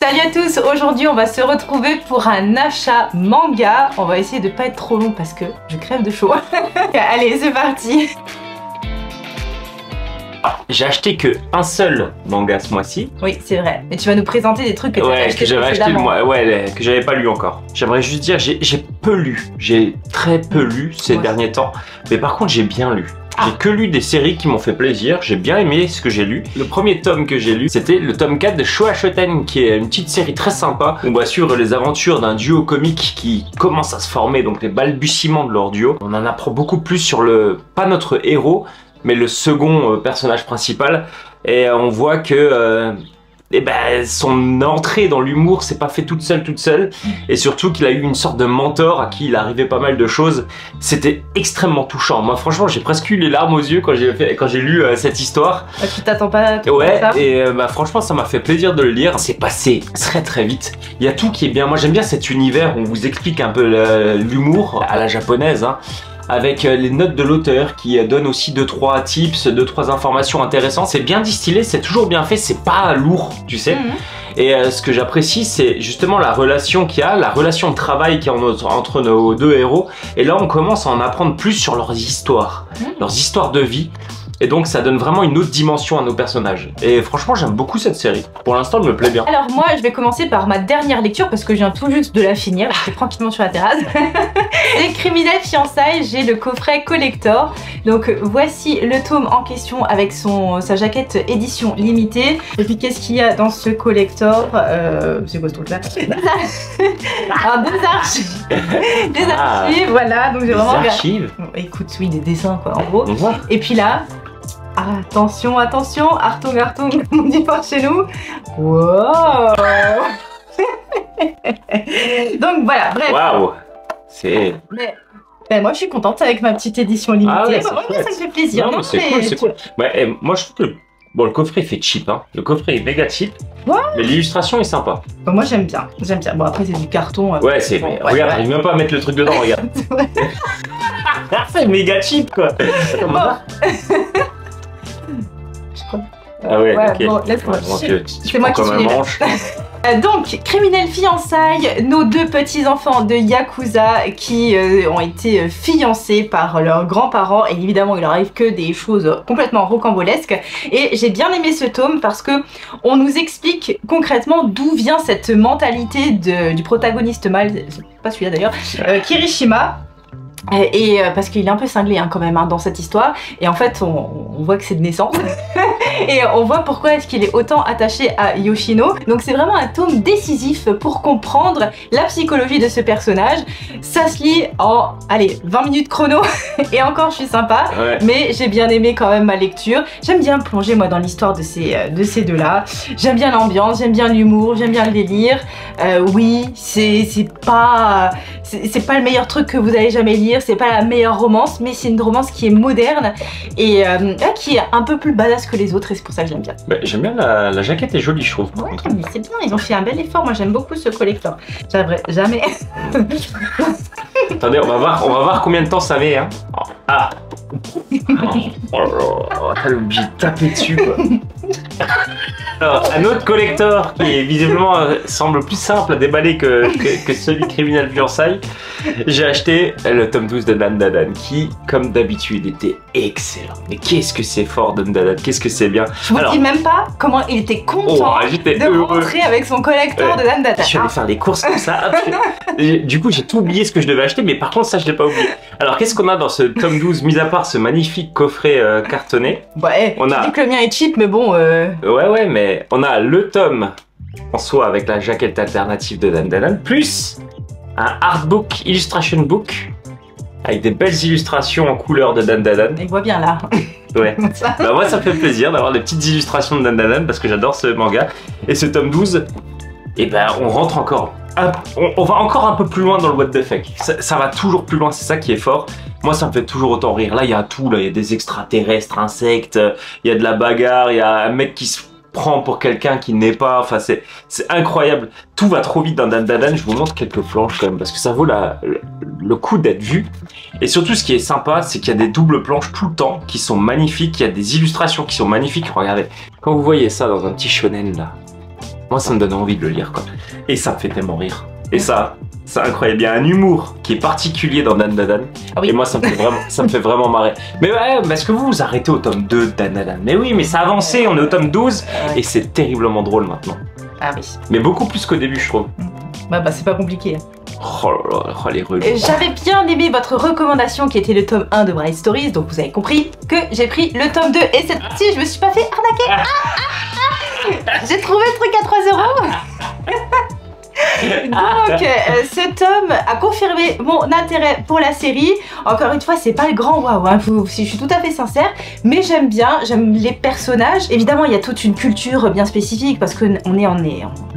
Salut à tous, aujourd'hui on va se retrouver pour un achat manga. On va essayer de pas être trop long parce que je crève de chaud. Allez, c'est parti. J'ai acheté que un seul manga ce mois-ci. Oui, c'est vrai. Mais tu vas nous présenter des trucs que tu as acheté que j'avais acheté que j'avais pas lu encore. J'aimerais juste dire, j'ai peu lu. J'ai très peu lu ces derniers temps. Mais par contre, j'ai bien lu. J'ai que lu des séries qui m'ont fait plaisir, j'ai bien aimé ce que j'ai lu. Le premier tome que j'ai lu, c'était le tome 4 de Showa Shoten, qui est une petite série très sympa. On va suivre les aventures d'un duo comique qui commence à se former, donc les balbutiements de leur duo. On en apprend beaucoup plus sur pas notre héros, mais le second personnage principal. Et on voit que son entrée dans l'humour s'est pas fait toute seule, et surtout qu'il a eu une sorte de mentor à qui il arrivait pas mal de choses. C'était extrêmement touchant. Moi franchement j'ai presque eu les larmes aux yeux quand j'ai lu cette histoire. Tu t'attends pas à ça. Et franchement ça m'a fait plaisir de le lire. C'est passé très vite. Il y a tout qui est bien. Moi j'aime bien cet univers où on vous explique un peu l'humour à la japonaise, hein, avec les notes de l'auteur qui donnent aussi 2-3 tips, 2-3 informations intéressantes. C'est bien distillé, c'est toujours bien fait, c'est pas lourd, tu sais. Et ce que j'apprécie, c'est justement la relation qu'il y a, la relation de travail qu'il y a entre nos deux héros. Et là, on commence à en apprendre plus sur leurs histoires de vie. Et donc ça donne vraiment une autre dimension à nos personnages. Et franchement j'aime beaucoup cette série. Pour l'instant elle me plaît bien. Alors moi je vais commencer par ma dernière lecture parce que je viens tout juste de la finir. J'étais tranquillement sur la terrasse. Les Criminels Fiançailles, j'ai le coffret collector. Donc voici le tome en question avec sa jaquette édition limitée. Et puis qu'est-ce qu'il y a dans ce collector? C'est quoi ce truc là? Alors des archives. Des archives, voilà. Donc j'ai vraiment... Des archives? Écoute, oui, des dessins quoi en gros. Et puis là... attention, attention, Artung, Artung, comme on dit par chez nous. Wow. Donc voilà, bref. Waouh. C'est... Mais moi je suis contente avec ma petite édition limitée. Ah ouais, ça me fait plaisir. Non, c'est cool, c'est cool. Moi je trouve que le coffret fait cheap, hein. Le coffret est méga cheap. Ouais. Mais l'illustration est sympa. Bon, moi j'aime bien, Bon après c'est du carton. Ouais, c'est... Bon, regarde, j'arrive même pas à mettre le truc dedans, regarde. C'est méga cheap quoi. Ah ouais, ok. Bon, laisse-moi. C'est moi qui suis manche. Donc, Criminels Fiançailles, nos deux petits-enfants de Yakuza qui ont été fiancés par leurs grands-parents, et évidemment il leur arrive que des choses complètement rocambolesques. Et j'ai bien aimé ce tome parce que on nous explique concrètement d'où vient cette mentalité du protagoniste mâle, c'est pas celui-là d'ailleurs, Kirishima. Et parce qu'il est un peu cinglé hein, quand même hein, dans cette histoire, et en fait on voit que c'est de naissance et on voit pourquoi est-ce qu'il est autant attaché à Yoshino. Donc c'est vraiment un tome décisif pour comprendre la psychologie de ce personnage. Ça se lit en, allez, 20 minutes chrono et encore je suis sympa, mais j'ai bien aimé quand même ma lecture. J'aime bien plonger moi dans l'histoire de ces deux-là. J'aime bien l'ambiance, j'aime bien l'humour, j'aime bien le délire. Oui, c'est pas le meilleur truc que vous allez jamais lire, c'est pas la meilleure romance, mais c'est une romance qui est moderne et qui est un peu plus badass que les autres, et c'est pour ça que j'aime bien. J'aime bien la jaquette est jolie je trouve. Ouais, mais c'est bien, ils ont fait un bel effort, moi j'aime beaucoup ce collector. J'aimerais jamais... Attendez, on va voir combien de temps ça met hein. Ah. T'as obligé de taper dessus quoi. Alors, un autre collector qui visiblement semble plus simple à déballer que celui de Criminels Fiançailles. J'ai acheté le tome 12 de Dandadan qui, comme d'habitude, était excellent. Mais qu'est-ce que c'est fort Dandadan, qu'est-ce que c'est bien. Je vous dis même pas comment il était content de rentrer avec son collector de Dandadan. Je suis allé faire des courses comme ça. Du coup, j'ai tout oublié ce que je devais acheter, mais par contre, ça, je l'ai pas oublié. Alors, qu'est-ce qu'on a dans ce tome 12, mis à part ce magnifique coffret cartonné? Ouais, on a... dis que le mien est cheap, mais bon... Ouais, mais on a le tome en soi avec la jaquette alternative de Dandadan, plus un artbook, illustration book, avec des belles illustrations en couleur de Dandadan. Il voit bien là. Ouais. Bah moi ça me fait plaisir d'avoir des petites illustrations de Dandadan parce que j'adore ce manga. Et ce tome 12, et ben on rentre encore... On va encore un peu plus loin dans le what the fuck. Ça va toujours plus loin, c'est ça qui est fort. Moi ça me fait toujours autant rire. Là il y a tout, là il y a des extraterrestres, insectes, il y a de la bagarre, il y a un mec qui se prend pour quelqu'un qui n'est pas, enfin c'est incroyable. Tout va trop vite dans Dandadan, je vous montre quelques planches quand même parce que ça vaut le coup d'être vu. Et surtout ce qui est sympa, c'est qu'il y a des doubles planches tout le temps qui sont magnifiques, il y a des illustrations qui sont magnifiques, regardez. Quand vous voyez ça dans un petit shonen là, moi ça me donne envie de le lire quoi. Et ça me fait tellement rire. Et ça, c'est incroyable. Il y a un humour qui est particulier dans Dan Dan Dan. Ah oui. Et moi ça me fait vraiment marrer. Mais ouais, mais est-ce que vous vous arrêtez au tome 2 de Dan Dan Dan? Mais oui, mais ça a avancé, on est au tome 12 et c'est terriblement drôle maintenant. Ah oui. Mais beaucoup plus qu'au début je trouve. Bah c'est pas compliqué. Oh là là, oh, les relous. J'avais bien aimé votre recommandation qui était le tome 1 de Bright Stories, donc vous avez compris que j'ai pris le tome 2 et cette fois-ci je me suis pas fait arnaquer. J'ai trouvé le truc à 3 €. Donc ce tome a confirmé mon intérêt pour la série. Encore une fois, c'est pas le grand waouh, hein, si je suis tout à fait sincère, mais j'aime bien, j'aime les personnages. Évidemment, il y a toute une culture bien spécifique parce qu'on est en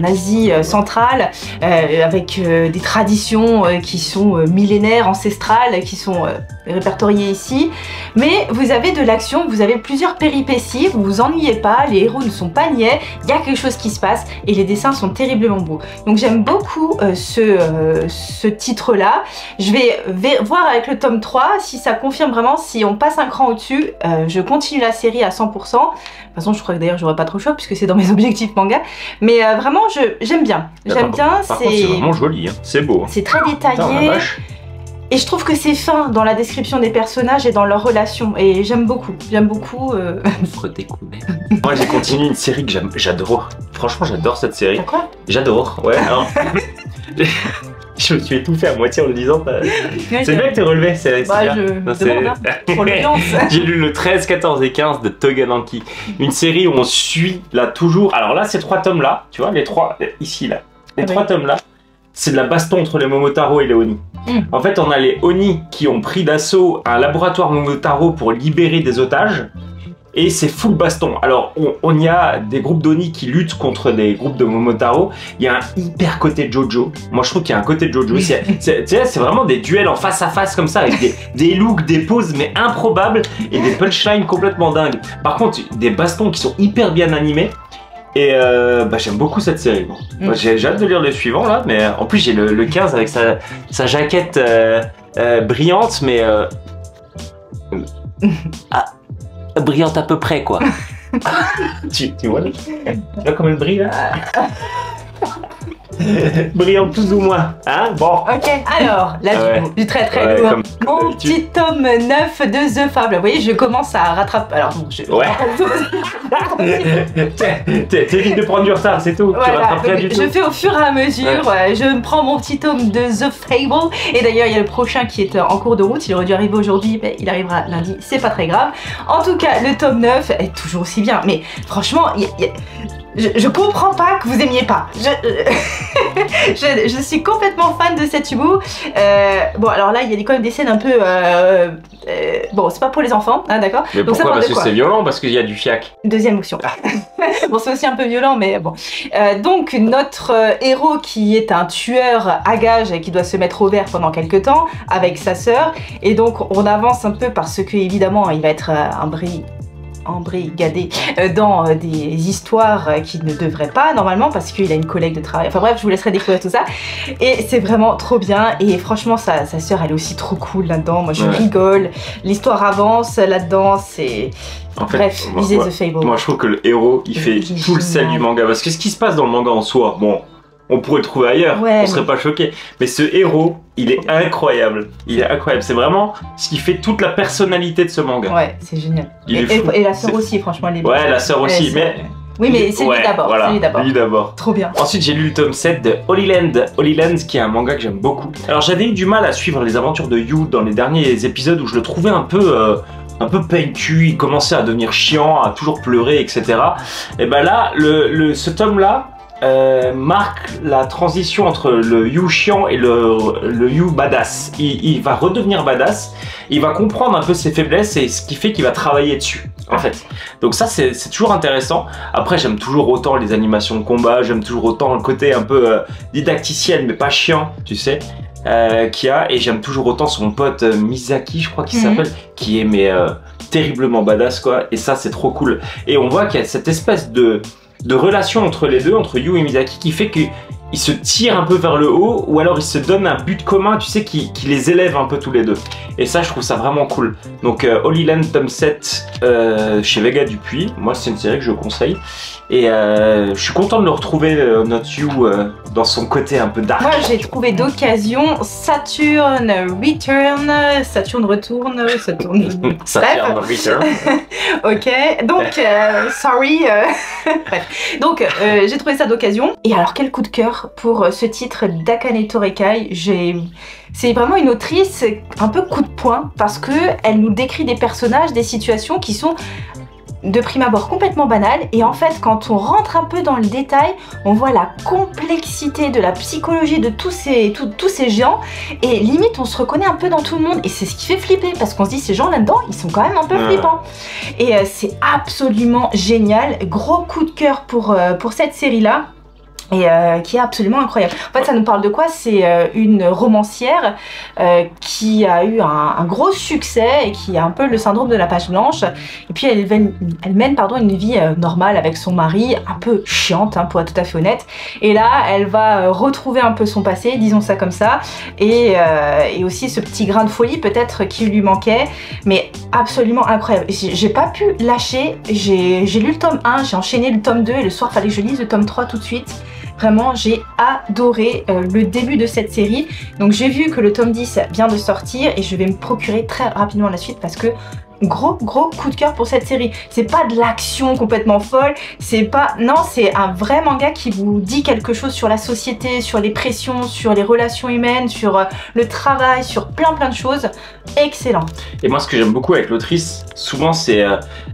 Asie centrale avec des traditions qui sont millénaires, ancestrales, qui sont répertoriées ici. Mais vous avez de l'action, vous avez plusieurs péripéties, vous vous ennuyez pas, les héros ne sont pas niais, il y a quelque chose qui se passe et les dessins sont terriblement beaux. Donc j'aime beaucoup ce titre-là. Je vais voir avec le tome 3 si ça confirme vraiment, si on passe un cran au-dessus. Je continue la série à 100%. De toute façon, je crois que d'ailleurs, j'aurais pas trop le choix puisque c'est dans mes objectifs manga. Mais vraiment, j'aime bien. J'aime bien. Par contre, c'est vraiment joli, hein. C'est beau. Hein. C'est très détaillé. Putain, la vache. Et je trouve que c'est fin dans la description des personnages et dans leurs relations. Et j'aime beaucoup. J'aime beaucoup. Redécouvert. Moi, j'ai continué une série que j'adore. Franchement, j'adore cette série. T'as quoi? J'adore, ouais. Alors, je me suis étouffé à moitié en le disant. C'est bien que t'es relevé, c'est bah, bien. Je demande, hein, pour l'audience. J'ai lu le 13, 14 et 15 de Togananki. Une série où on suit là toujours. Alors là, ces 3 tomes là, tu vois, les 3 ici là. Les 3 tomes là, c'est de la baston entre les Momotaro et les Oni. En fait, on a les Oni qui ont pris d'assaut un laboratoire Momotaro pour libérer des otages. Et c'est full baston. Alors, on y a des groupes d'Oni qui luttent contre des groupes de Momotaro. Il y a un hyper côté Jojo. Moi, je trouve qu'il y a un côté Jojo. C'est vraiment des duels en face à face comme ça, avec des looks, des poses, mais improbables, et des punchlines complètement dingues. Par contre, des bastons qui sont hyper bien animés. Et j'aime beaucoup cette série. Bon. J'ai hâte de lire le suivant là, mais en plus j'ai le 15 avec sa jaquette brillante, mais brillante à peu près quoi. tu vois comme elle brille là. Brillante plus ou moins, hein. Bon. Ok, alors, là du très très lourd. Mon petit tome 9 de The Fable. Vous voyez, je commence à rattraper. Alors, bon, ouais. T'évites de prendre du retard, c'est tout. Voilà, tu rattrapes rien du tout. Je fais au fur et à mesure. Je me prends mon petit tome de The Fable. Et d'ailleurs, il y a le prochain qui est en cours de route. Il aurait dû arriver aujourd'hui, mais il arrivera lundi. C'est pas très grave. En tout cas, le tome 9 est toujours aussi bien. Mais franchement, je comprends pas que vous aimiez pas. Je suis complètement fan de cet humour. Bon, alors là, il y a quand même des scènes un peu... bon, c'est pas pour les enfants, hein, d'accord. Mais donc, pourquoi? Parce que c'est violent, parce qu'il y a du fiac. Deuxième option. Bon, c'est aussi un peu violent, mais bon. Donc, notre héros qui est un tueur à gages et qui doit se mettre au vert pendant quelques temps avec sa sœur. Et donc, on avance un peu parce que, évidemment, il va être embrigadé dans des histoires qui ne devraient pas normalement parce qu'il a une collègue de travail. Enfin bref, je vous laisserai découvrir tout ça. Et c'est vraiment trop bien. Et franchement, sa sœur, elle est aussi trop cool là-dedans. Moi, je rigole. L'histoire avance là-dedans. C'est... En fait, bref, lisez The Fable. Moi, je trouve que le héros, il fait tout le sel du manga. Parce que ce qui se passe dans le manga en soi, bon... On pourrait le trouver ailleurs, on serait pas choqué. Mais ce héros, il est incroyable. Il est incroyable. C'est vraiment ce qui fait toute la personnalité de ce manga. Ouais, c'est génial. Et la sœur aussi, franchement, elle est bien. Ouais, la sœur aussi, mais... Oui, mais c'est lui d'abord. Voilà, lui d'abord. Trop bien. Ensuite, j'ai lu le tome 7 de Holy Land, qui est un manga que j'aime beaucoup. Alors, j'avais eu du mal à suivre les aventures de Yu dans les derniers épisodes où je le trouvais un peu PQ, il commençait à devenir chiant, à toujours pleurer, etc. Et ben là, ce tome-là, marque la transition entre le Yu chiant et le Yu badass. Il va redevenir badass, il va comprendre un peu ses faiblesses et ce qui fait qu'il va travailler dessus en fait. Donc ça c'est toujours intéressant. Après j'aime toujours autant les animations de combat, j'aime toujours autant le côté un peu didacticiel mais pas chiant, tu sais, qu'il y a, et j'aime toujours autant son pote Misaki, je crois qu'il s'appelle, qui est terriblement badass quoi, et ça c'est trop cool. Et on voit qu'il y a cette espèce de relation entre les deux, entre Yu et Misaki, qui fait qu'ils ils se tirent un peu vers le haut ou alors ils se donnent un but commun, tu sais, qui les élève un peu tous les deux. Et ça, je trouve ça vraiment cool. Donc Holy Land tome 7 chez Vega Dupuis, moi c'est une série que je conseille. Et je suis content de le retrouver, Not You, dans son côté un peu dark. Moi j'ai trouvé d'occasion Saturn Return, Saturn retourne, Saturn... Saturn Return. Ok, donc sorry. Bref, donc j'ai trouvé ça d'occasion. Et alors quel coup de cœur pour ce titre d'Akane Torekai. C'est vraiment une autrice un peu coup de poing parce que elle nous décrit des personnages, des situations qui sont de prime abord complètement banales, et en fait quand on rentre un peu dans le détail, on voit la complexité de la psychologie de tous ces géants, et limite on se reconnaît un peu dans tout le monde, et c'est ce qui fait flipper parce qu'on se dit ces gens là-dedans ils sont quand même un peu flippants, et c'est absolument génial. Gros coup de cœur pour cette série là. Et qui est absolument incroyable. En fait, ça nous parle de quoi? C'est une romancière qui a eu un gros succès et qui a un peu le syndrome de la page blanche. Et puis elle mène une vie normale avec son mari, un peu chiante, hein, pour être tout à fait honnête. Et là, elle va retrouver un peu son passé, disons ça comme ça, et aussi ce petit grain de folie peut-être qui lui manquait, mais absolument incroyable. J'ai pas pu lâcher, j'ai lu le tome 1, j'ai enchaîné le tome 2 et le soir, fallait que je lise le tome 3 tout de suite. Vraiment, j'ai adoré le début de cette série. Donc j'ai vu que le tome 10 vient de sortir et je vais me procurer très rapidement la suite parce que gros coup de cœur pour cette série. C'est pas de l'action complètement folle, c'est un vrai manga qui vous dit quelque chose sur la société, sur les pressions, sur les relations humaines, sur le travail, sur plein de choses. Excellent. Et moi ce que j'aime beaucoup avec l'autrice, souvent c'est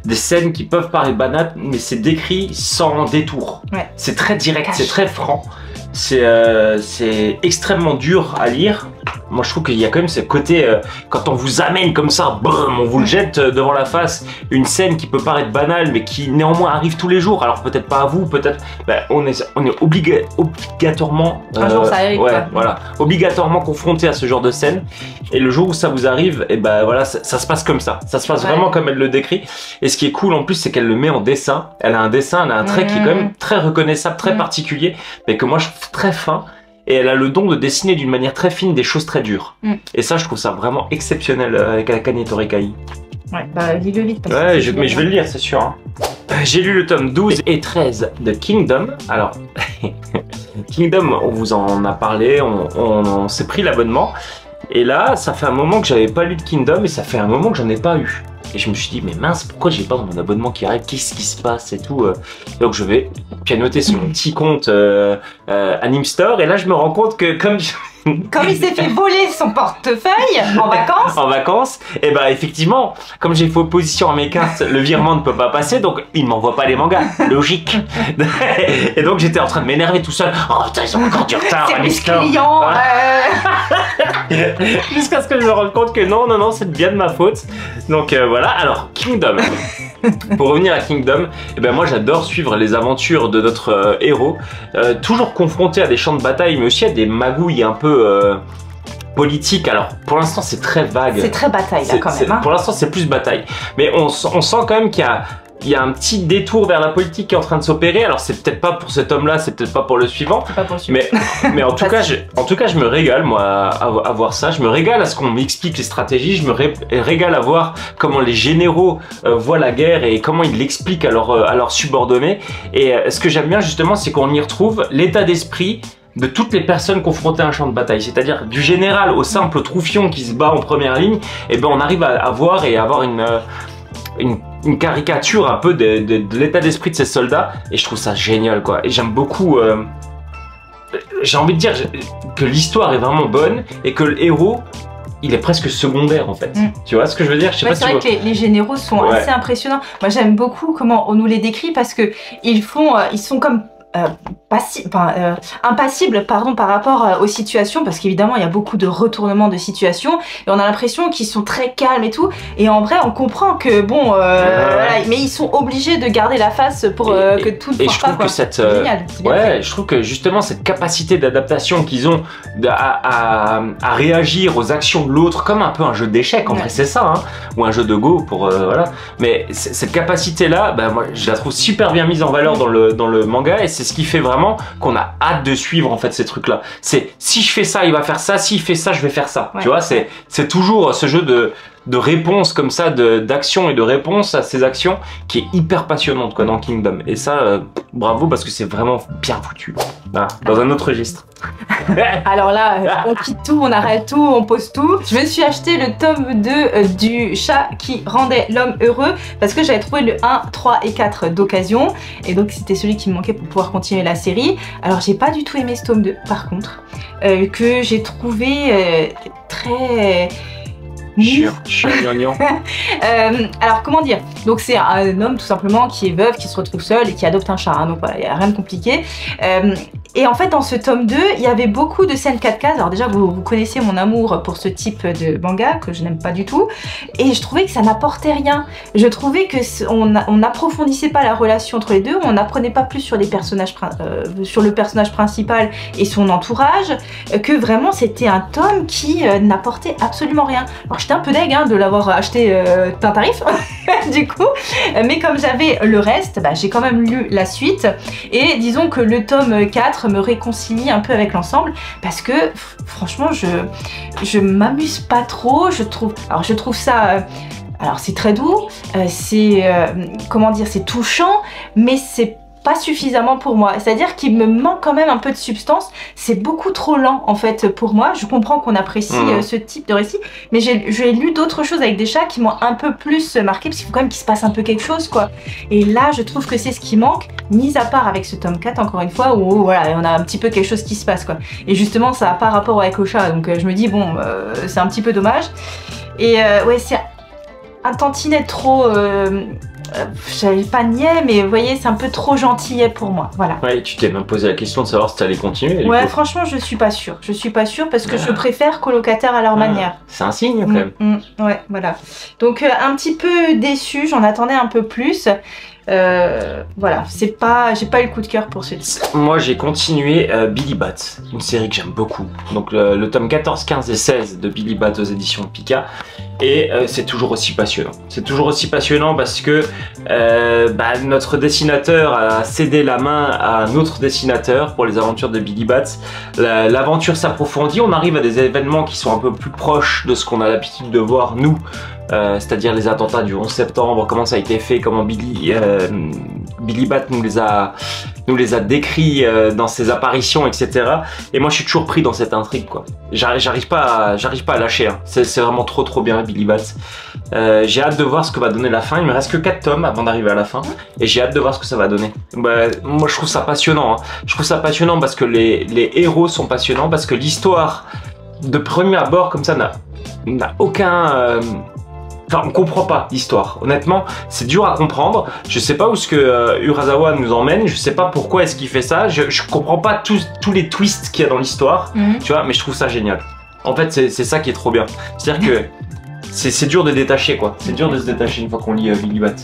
des scènes qui peuvent paraître banales, mais c'est décrit sans détour. Ouais. C'est très direct, c'est très franc. C'est extrêmement dur à lire. Moi je trouve qu'il y a quand même ce côté, quand on vous amène comme ça, boum, on vous le jette devant la face, une scène qui peut paraître banale mais qui néanmoins arrive tous les jours. Alors peut-être pas à vous, peut-être, on est obligatoirement, un jour ça arrive, ouais, voilà, obligatoirement confronté à ce genre de scène. Et le jour où ça vous arrive, et voilà, ça se passe comme ça. Ça se passe vraiment comme elle le décrit. Et ce qui est cool en plus, c'est qu'elle le met en dessin. Elle a un dessin, elle a un trait qui est quand même très reconnaissable, très particulier, mais que moi je trouve très fin. Et elle a le don de dessiner d'une manière très fine des choses très dures. Et ça, je trouve ça vraiment exceptionnel avec Akane Torekai. Ouais, lis-le vite. Ouais, mais je vais le lire, c'est sûr. Hein. J'ai lu le tome 12 et 13 de Kingdom. Alors, Kingdom, on vous en a parlé, on s'est pris l'abonnement. Et là, ça fait un moment que j'avais pas lu de Kingdom et ça fait un moment que j'en ai pas eu. Et je me suis dit, mais mince, pourquoi j'ai pas mon abonnement qui arrive? Qu'est-ce qui se passe et tout. Donc je vais pianoter sur mon petit compte Anime Store. Et là, je me rends compte que comme il s'est fait voler son portefeuille en vacances, et effectivement, comme j'ai fait opposition à mes cartes, le virement ne peut pas passer, donc il m'envoie pas les mangas, logique. Et donc j'étais en train de m'énerver tout seul. Oh putain, ils ont encore du retard, Anime Store. Clients, Jusqu'à ce que je me rende compte que non, c'est bien de ma faute. Donc voilà, alors Kingdom. Pour revenir à Kingdom, moi j'adore suivre les aventures de notre héros, toujours confronté à des champs de bataille, mais aussi à des magouilles un peu politiques. Alors pour l'instant c'est très vague. C'est très bataille là quand même. Hein. Pour l'instant c'est plus bataille, mais on sent quand même qu'il y a un petit détour vers la politique qui est en train de s'opérer. Alors c'est peut-être pas pour cet homme-là, c'est peut-être pas pour le suivant. C'est pas pour le suivant. Mais en tout cas, je me régale moi à voir ça. Je me régale à ce qu'on m'explique les stratégies. Je me régale à voir comment les généraux voient la guerre et comment ils l'expliquent à leurs subordonnés. Et ce que j'aime bien justement, c'est qu'on y retrouve l'état d'esprit de toutes les personnes confrontées à un champ de bataille, c'est-à-dire du général au simple troufion qui se bat en première ligne. On arrive à voir et à avoir une caricature un peu de l'état d'esprit de ces soldats, et je trouve ça génial quoi. Et j'aime beaucoup, j'ai envie de dire que l'histoire est vraiment bonne et que le héros il est presque secondaire en fait. Tu vois ce que je veux dire? Je sais pas si c'est vrai que les généraux sont assez impressionnants. Moi j'aime beaucoup comment on nous les décrit parce que ils sont comme impassibles par rapport aux situations, parce qu'évidemment il y a beaucoup de retournements de situation et on a l'impression qu'ils sont très calmes et tout, et en vrai on comprend que voilà, mais ils sont obligés de garder la face pour que tout ne foire pas. C'est génial, je trouve que justement cette capacité d'adaptation qu'ils ont à réagir aux actions de l'autre comme un peu un jeu d'échecs, en vrai c'est ça, hein, ou un jeu de Go pour voilà, mais cette capacité là, moi je la trouve super bien mise en valeur dans le manga, et c'est ce qui fait vraiment qu'on a hâte de suivre en fait ces trucs-là. C'est si je fais ça, il va faire ça, s'il fait ça, je vais faire ça. Ouais. Tu vois, c'est toujours ce jeu de réponse comme ça, d'action et de réponse à ces actions qui est hyper passionnante quoi dans Kingdom. Et ça, bravo parce que c'est vraiment bien foutu. Voilà, dans un autre registre. Alors là, on quitte tout, on arrête tout, on pose tout. Je me suis acheté le tome 2 du chat qui rendait l'homme heureux parce que j'avais trouvé le 1, 3 et 4 d'occasion. Et donc c'était celui qui me manquait pour pouvoir continuer la série. Alors j'ai pas du tout aimé ce tome 2 par contre, que j'ai trouvé très... alors comment dire, donc c'est un homme tout simplement qui est veuf, qui se retrouve seul et qui adopte un chat, hein, donc voilà, il n'y a rien de compliqué. Et en fait dans ce tome 2 il y avait beaucoup de scènes 4 cases. Alors déjà vous connaissez mon amour pour ce type de manga que je n'aime pas du tout, et je trouvais que ça n'apportait rien. Je trouvais que on n'approfondissait pas la relation entre les deux, on n'apprenait pas plus sur les personnages sur le personnage principal et son entourage, que vraiment c'était un tome qui n'apportait absolument rien. Alors j'étais un peu deg hein, de l'avoir acheté d'un tarif du coup, mais comme j'avais le reste, bah, j'ai quand même lu la suite, et disons que le tome 4 me réconcilie un peu avec l'ensemble parce que franchement je m'amuse pas trop, je trouve ça alors c'est très doux, comment dire, c'est touchant, mais c'est pas suffisamment pour moi, c'est-à-dire qu'il me manque quand même un peu de substance, c'est beaucoup trop lent en fait pour moi. Je comprends qu'on apprécie ce type de récit, mais j'ai lu d'autres choses avec des chats qui m'ont un peu plus marqué, parce qu'il faut quand même qu'il se passe un peu quelque chose quoi, et là je trouve que c'est ce qui manque, mis à part avec ce tome 4 encore une fois, où voilà, on a un petit peu quelque chose qui se passe quoi, et justement ça n'a pas rapport avec le chat, donc je me dis bon, c'est un petit peu dommage, et ouais c'est un tantinet trop... j'avais pas niais, mais vous voyez, c'est un peu trop gentillet pour moi, voilà. Ouais, tu t'es même posé la question de savoir si t'allais continuer. Ouais, franchement, je suis pas sûre parce que je préfère colocataires à leur manière. C'est un signe quand même. Ouais, voilà. Donc un petit peu déçue, j'en attendais un peu plus. Voilà, j'ai pas eu le coup de cœur pour ce titre. Moi j'ai continué Billy Bat, une série que j'aime beaucoup. Donc le tome 14, 15 et 16 de Billy Bat aux éditions Pika. Et c'est toujours aussi passionnant. C'est toujours aussi passionnant parce que notre dessinateur a cédé la main à un autre dessinateur pour les aventures de Billy Bat. L'aventure s'approfondit, on arrive à des événements qui sont un peu plus proches de ce qu'on a l'habitude de voir nous. C'est-à-dire les attentats du 11 septembre, comment ça a été fait, comment Billy Bat nous les a décrits dans ses apparitions, etc. Et moi je suis toujours pris dans cette intrigue quoi. J'arrive pas à lâcher, hein. C'est vraiment trop bien Billy Bat. J'ai hâte de voir ce que va donner la fin, il me reste que 4 tomes avant d'arriver à la fin, et j'ai hâte de voir ce que ça va donner. Moi je trouve ça passionnant, hein. Je trouve ça passionnant parce que les héros sont passionnants, parce que l'histoire de premier abord comme ça n'a aucun... Enfin, on comprend pas l'histoire. Honnêtement, c'est dur à comprendre. Je sais pas où ce que Urasawa nous emmène. Je sais pas pourquoi est-ce qu'il fait ça. Je comprends pas tous les twists qu'il y a dans l'histoire. Tu vois, mais je trouve ça génial. En fait, c'est ça qui est trop bien. C'est-à-dire que c'est dur de détacher, quoi. C'est dur de se détacher une fois qu'on lit Billy Bat.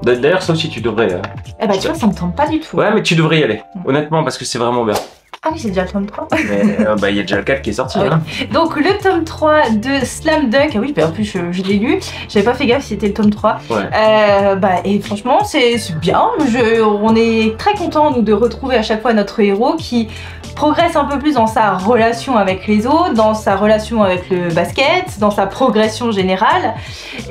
D'ailleurs, ça aussi, tu devrais... Eh bah, tu vois, ça me tente pas du tout. Ouais, mais tu devrais y aller. Honnêtement, parce que c'est vraiment bien. Ah oui, c'est déjà le tome 3. Il y a déjà le 4 qui est sorti. Hein. Donc le tome 3 de Slam Dunk, ah oui, en plus je l'ai lu, j'avais pas fait gaffe si c'était le tome 3. Ouais. Et franchement c'est bien, on est très contents nous de retrouver à chaque fois notre héros qui progresse un peu plus dans sa relation avec les autres, dans sa relation avec le basket, dans sa progression générale.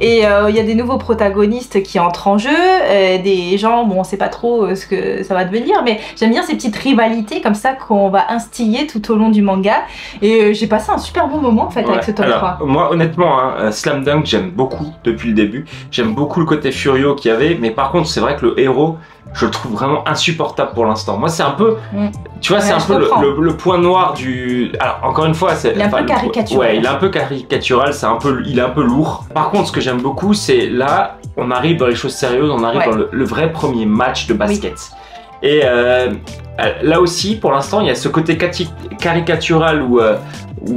Et il y a des nouveaux protagonistes qui entrent en jeu, des gens, bon on sait pas trop ce que ça va devenir, mais j'aime bien ces petites rivalités comme ça qu'on va instiller tout au long du manga, et j'ai passé un super bon moment en fait avec ce tome 3. Moi honnêtement, hein, Slam Dunk j'aime beaucoup depuis le début, j'aime beaucoup le côté Furio qu'il y avait, mais par contre c'est vrai que le héros je le trouve vraiment insupportable pour l'instant. Moi c'est un peu, tu vois, c'est un peu le point noir du... Alors encore une fois, il est un peu caricatural. Ouais, il est un peu caricatural, il est un peu lourd. Par contre ce que j'aime beaucoup c'est là, on arrive dans les choses sérieuses, on arrive dans le vrai premier match de basket. Et là aussi, pour l'instant, il y a ce côté caricatural où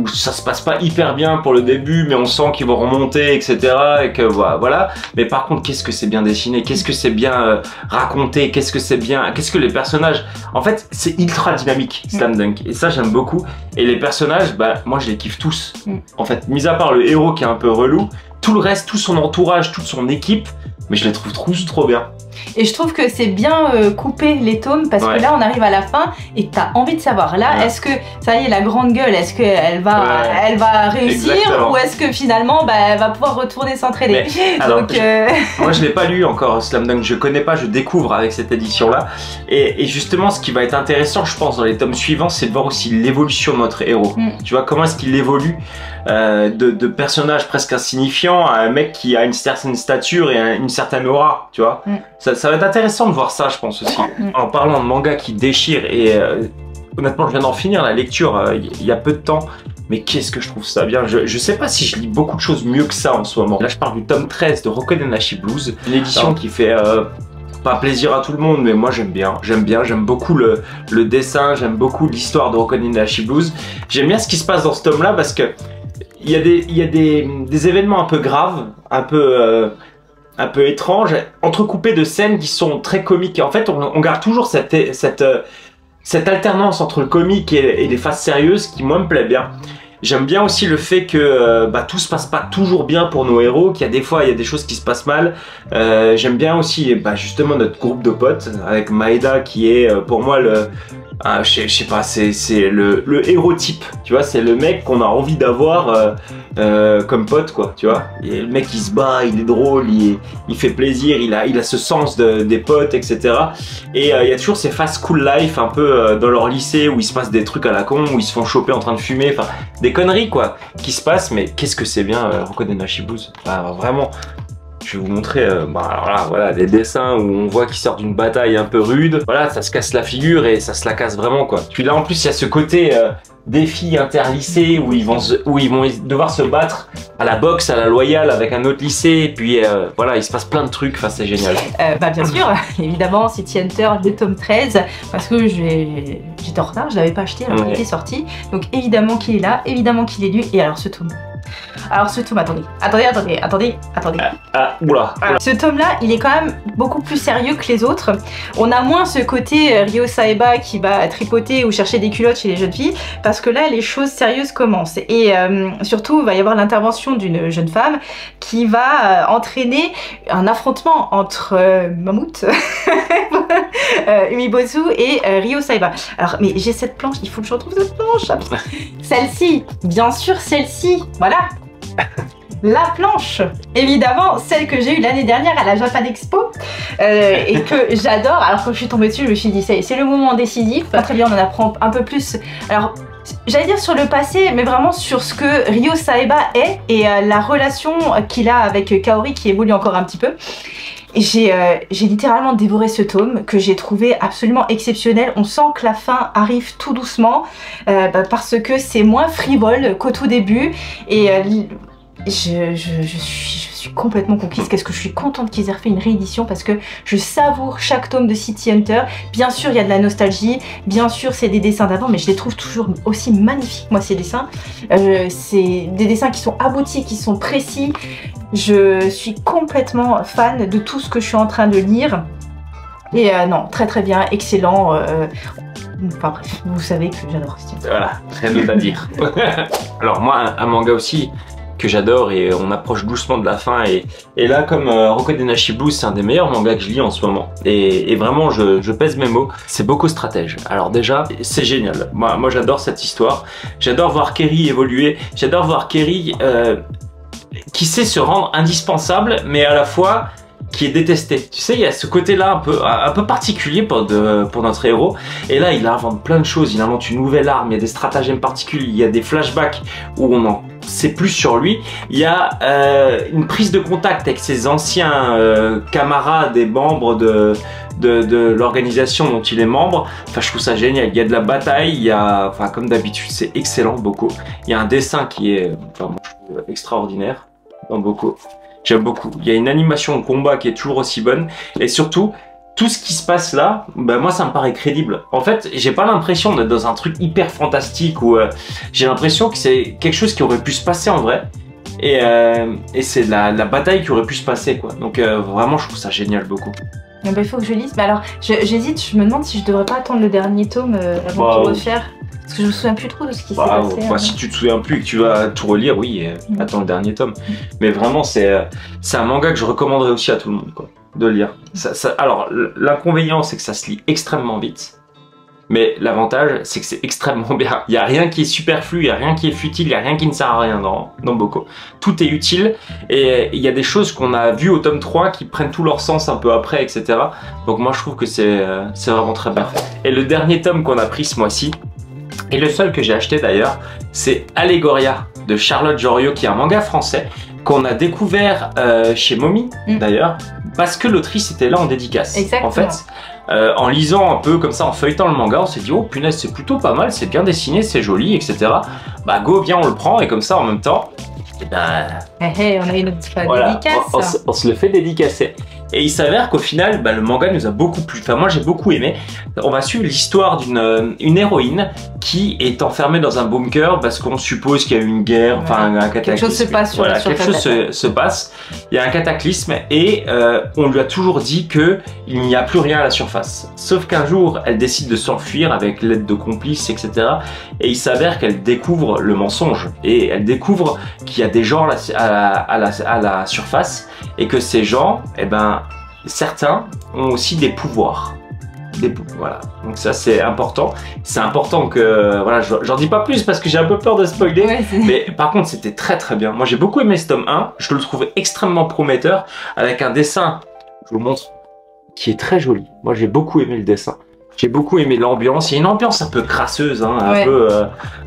ça se passe pas hyper bien pour le début, mais on sent qu'ils vont remonter, etc. Et que voilà. Mais par contre, qu'est-ce que c'est bien dessiné, qu'est-ce que c'est bien raconté, qu'est-ce que les personnages... En fait, c'est ultra dynamique, Slam Dunk. Et ça, j'aime beaucoup. Et les personnages, moi, je les kiffe tous. En fait, mis à part le héros qui est un peu relou, tout le reste, tout son entourage, toute son équipe, mais je les trouve tous trop bien. Et je trouve que c'est bien coupé les tomes parce que là on arrive à la fin et t'as envie de savoir. Là, est-ce que ça y est, la grande gueule, est-ce qu'elle va, elle va réussir ou est-ce que finalement elle va pouvoir retourner s'entraider. Donc, moi je l'ai pas lu encore Slam Dunk, je connais pas, je découvre avec cette édition là. Et justement ce qui va être intéressant je pense dans les tomes suivants, c'est de voir aussi l'évolution de notre héros. Tu vois, comment est-ce qu'il évolue de personnage presque insignifiant à un mec qui a une certaine stature et une certaine aura, tu vois. Ça va être intéressant de voir ça, je pense aussi. En parlant de manga qui déchire, et honnêtement, je viens d'en finir la lecture il y a peu de temps, mais qu'est-ce que je trouve ça bien. Je sais pas si je lis beaucoup de choses mieux que ça en ce moment. Là, je parle du tome 13 de Rokodenashi Blues, une édition qui fait pas plaisir à tout le monde, mais moi j'aime bien, j'aime beaucoup le dessin, j'aime beaucoup l'histoire de Rokodenashi Blues. J'aime bien ce qui se passe dans ce tome là parce que il y a des événements un peu graves, un peu étranges, entrecoupés de scènes qui sont très comiques. Et en fait, on garde toujours cette alternance entre le comique et les phases sérieuses qui, moi, me plaît bien. J'aime bien aussi le fait que tout se passe pas toujours bien pour nos héros, qu'il y a des fois il y a des choses qui se passent mal. J'aime bien aussi justement notre groupe de potes avec Maeda qui est pour moi je sais pas, c'est le héros type, tu vois, c'est le mec qu'on a envie d'avoir comme pote quoi, tu vois. Et le mec il se bat, il est drôle, il fait plaisir, il a ce sens des potes, etc. Et il y a toujours ces phases cool life un peu dans leur lycée où il se passe des trucs à la con, où ils se font choper en train de fumer, enfin des conneries quoi qui se passent, mais qu'est-ce que c'est bien Rokodenashi Blues, vraiment. Je vais vous montrer voilà, des dessins où on voit qu'ils sortent d'une bataille un peu rude. Voilà, ça se casse la figure et ça se la casse vraiment quoi. Puis là en plus il y a ce côté défi interlycée où ils vont devoir se battre à la boxe, à la loyale avec un autre lycée. Et puis voilà, il se passe plein de trucs, enfin c'est génial. Bien sûr, évidemment City Hunter, le tome 13, parce que j'étais en retard, je l'avais pas acheté alors qu'il était sorti. Donc évidemment qu'il est là, évidemment qu'il est lu. Et alors ce tome. Attendez. Oula. Ce tome-là, il est quand même beaucoup plus sérieux que les autres. On a moins ce côté Ryo Saeba qui va tripoter ou chercher des culottes chez les jeunes filles, parce que là, les choses sérieuses commencent. Et surtout, il va y avoir l'intervention d'une jeune femme qui va entraîner un affrontement entre Mammouth, Umibozu et Ryo Saeba. Alors, mais j'ai cette planche, il faut que je retrouve cette planche. Celle-ci, bien sûr, celle-ci, voilà. La planche, évidemment, celle que j'ai eue l'année dernière à la Japan Expo et que j'adore. Alors quand je suis tombée dessus, je me suis dit c'est le moment décisif. Très bien, on en apprend un peu plus. Alors j'allais dire sur le passé, mais vraiment sur ce que Ryo Saeba est et la relation qu'il a avec Kaori qui évolue encore un petit peu. J'ai littéralement dévoré ce tome que j'ai trouvé absolument exceptionnel. On sent que la fin arrive tout doucement parce que c'est moins frivole qu'au tout début et je suis complètement conquise. Qu'est-ce que je suis contente qu'ils aient refait une réédition parce que je savoure chaque tome de City Hunter. Bien sûr, il y a de la nostalgie. Bien sûr, c'est des dessins d'avant, mais je les trouve toujours aussi magnifiques, moi, ces dessins. C'est des dessins qui sont aboutis, qui sont précis. Je suis complètement fan de tout ce que je suis en train de lire. Et non, très très bien, excellent. Enfin bref, vous savez que j'adore ce style. Voilà, rien d'autre à dire. Alors moi, un manga aussi que j'adore et on approche doucement de la fin et là comme Rokodenashi Blues c'est un des meilleurs mangas que je lis en ce moment et vraiment je pèse mes mots, c'est beaucoup stratège. Alors déjà c'est génial, moi j'adore cette histoire, j'adore voir Kerry évoluer, j'adore voir Kerry qui sait se rendre indispensable mais à la fois qui est détesté. Tu sais, il y a ce côté-là un peu particulier pour notre héros. Et là, il invente plein de choses. Il invente une nouvelle arme, il y a des stratagèmes particuliers, il y a des flashbacks où on en sait plus sur lui. Il y a une prise de contact avec ses anciens camarades et membres de l'organisation dont il est membre. Enfin, je trouve ça génial. Il y a de la bataille, il y a, enfin, comme d'habitude, c'est excellent, beaucoup. Il y a un dessin qui est, enfin, moi, je trouve extraordinaire dans beaucoup. J'aime beaucoup. Il y a une animation de combat qui est toujours aussi bonne. Et surtout, tout ce qui se passe là, moi ça me paraît crédible. En fait, j'ai pas l'impression d'être dans un truc hyper fantastique où j'ai l'impression que c'est quelque chose qui aurait pu se passer en vrai. Et c'est la bataille qui aurait pu se passer quoi. Donc vraiment, je trouve ça génial beaucoup. Il faut que je lise. Mais alors, j'hésite, je me demande si je devrais pas attendre le dernier tome avant de refaire. Parce que je me souviens plus trop de ce qui s'est passé. Si tu te souviens plus et que tu vas tout relire, oui, attends le dernier tome. Mais vraiment, c'est un manga que je recommanderais aussi à tout le monde, quoi. de lire. Alors, l'inconvénient, c'est que ça se lit extrêmement vite. Mais l'avantage, c'est que c'est extrêmement bien. Il n'y a rien qui est superflu, il n'y a rien qui est futile, il n'y a rien qui ne sert à rien dans Boko. Tout est utile et il y a des choses qu'on a vues au tome 3 qui prennent tout leur sens un peu après, etc. Donc moi, je trouve que c'est vraiment très bien. Et le dernier tome qu'on a pris ce mois-ci, et le seul que j'ai acheté d'ailleurs, c'est Allegoria de Charlotte Joriot, qui est un manga français qu'on a découvert chez Momi d'ailleurs, parce que l'autrice était là en dédicace. Exactement. En fait, en lisant un peu comme ça, en feuilletant le manga, on s'est dit oh punaise, c'est plutôt pas mal, c'est bien dessiné, c'est joli, etc. Bah go, viens, on le prend, et comme ça en même temps, et ben, on a une voilà, dédicace. on se le fait dédicacer. Et il s'avère qu'au final, bah, le manga nous a beaucoup plu. Enfin, moi, j'ai beaucoup aimé. On va suivre l'histoire d'une héroïne qui est enfermée dans un bunker parce qu'on suppose qu'il y a eu une guerre, enfin un cataclysme. Quelque chose se passe sur quelque chose se passe. Il y a un cataclysme et on lui a toujours dit que il n'y a plus rien à la surface. Sauf qu'un jour, elle décide de s'enfuir avec l'aide de complices, etc. Et il s'avère qu'elle découvre le mensonge et elle découvre qu'il y a des gens à la surface et que ces gens, eh ben, certains ont aussi des pouvoirs. Voilà, donc ça c'est important. C'est important que, voilà, j'en dis pas plus parce que j'ai un peu peur de spoiler. Ouais, mais par contre, c'était très très bien. Moi j'ai beaucoup aimé ce tome 1. Je le trouve extrêmement prometteur avec un dessin, je vous montre, qui est très joli. Moi j'ai beaucoup aimé le dessin. J'ai beaucoup aimé l'ambiance. Il y a une ambiance un peu crasseuse, hein,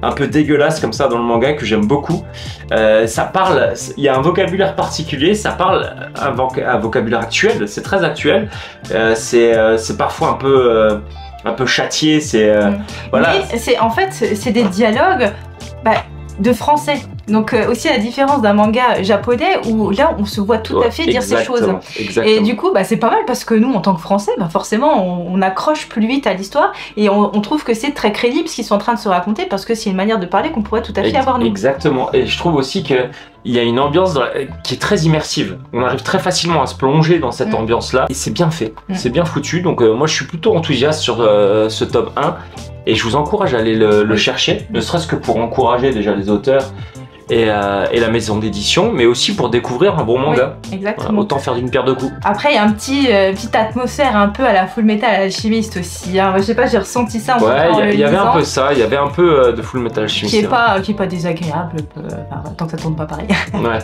un peu dégueulasse comme ça dans le manga que j'aime beaucoup. Ça parle, il y a un vocabulaire particulier, ça parle un vocabulaire actuel, c'est très actuel. C'est parfois un peu châtié, voilà. Mais en fait, c'est des dialogues de français. Donc aussi la différence d'un manga japonais où là on se voit tout à fait dire ces choses. Exactement. Et du coup c'est pas mal parce que nous en tant que français forcément on accroche plus vite à l'histoire et on trouve que c'est très crédible ce qu'ils sont en train de se raconter parce que c'est une manière de parler qu'on pourrait tout à fait avoir nous. Exactement. Et je trouve aussi qu'il y a une ambiance qui est très immersive. On arrive très facilement à se plonger dans cette ambiance là et c'est bien fait, c'est bien foutu. Donc moi je suis plutôt enthousiaste sur ce tome 1 et je vous encourage à aller le chercher, ne serait-ce que pour encourager déjà les auteurs et la maison d'édition, mais aussi pour découvrir un bon manga. Oui, exactement. Voilà, autant faire d'une pierre deux coups. Après, il y a petite atmosphère un peu à la Full Metal Alchemist aussi. Hein. Je sais pas, j'ai ressenti ça. Ouais, il y avait un peu ça. Il y avait un peu de Full Metal Alchemist. Qui est pas désagréable, tant que ça tourne pas pareil. Ouais.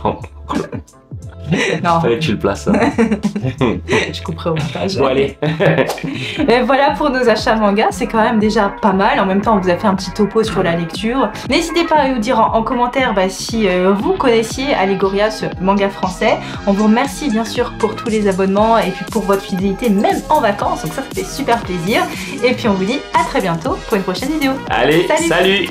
Non. Fallait que tu le places. Hein. Je couperai au montage. Bon, allez. Et voilà pour nos achats manga, c'est quand même déjà pas mal. En même temps, on vous a fait un petit topo sur la lecture. N'hésitez pas à nous dire en commentaire si vous connaissiez Allegoria, ce manga français. On vous remercie bien sûr pour tous les abonnements et puis pour votre fidélité, même en vacances. Donc ça fait super plaisir. Et puis on vous dit à très bientôt pour une prochaine vidéo. Allez, salut.